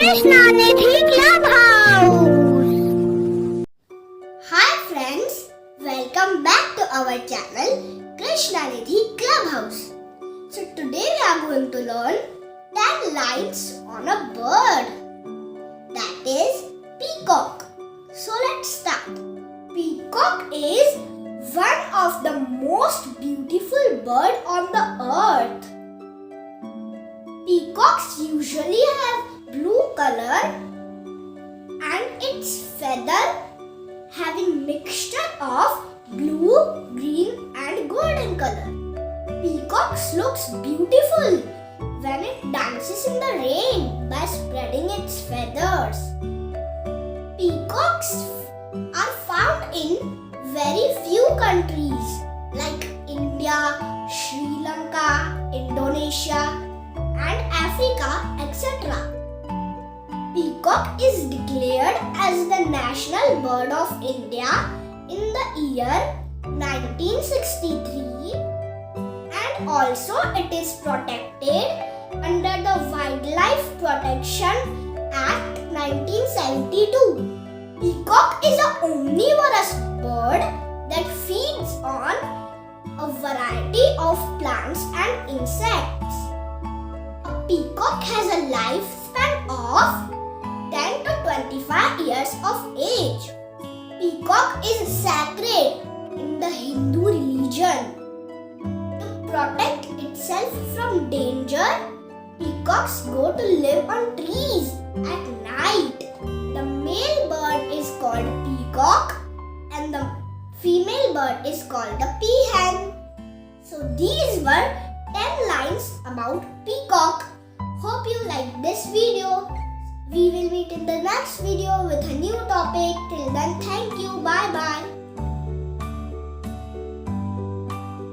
Krishna Nidhi Clubhouse. Hi friends, welcome back to our channel Krishna Nidhi Clubhouse. So today we are going to learn 10 lines on a bird, that is peacock. So let's start. Peacock is one of the most beautiful bird on the earth. Peacocks usually have blue color and its feather having mixture of blue, green and golden color. Peacocks looks beautiful when it dances in the rain by spreading its feathers. Peacocks are found in very few countries like India, Sri Lanka, Indonesia and Africa, etc. Peacock is declared as the national bird of India in the year 1963 and also it is protected under the Wildlife Protection Act 1972. Peacock is an omnivorous bird that feeds on a variety of plants and insects. A peacock has a lifespan of 10 to 25 years of age. Peacock is sacred in the Hindu religion. To protect itself from danger, peacocks go to live on trees at night. The male bird is called peacock and the female bird is called the peahen. So these were 10 lines about peacock. Hope you liked this video. We will meet in the next video with a new topic. Till then, thank you. Bye bye.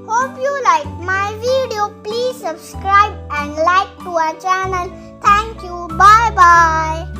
Hope you liked my video. Please subscribe and like to our channel. Thank you. Bye bye.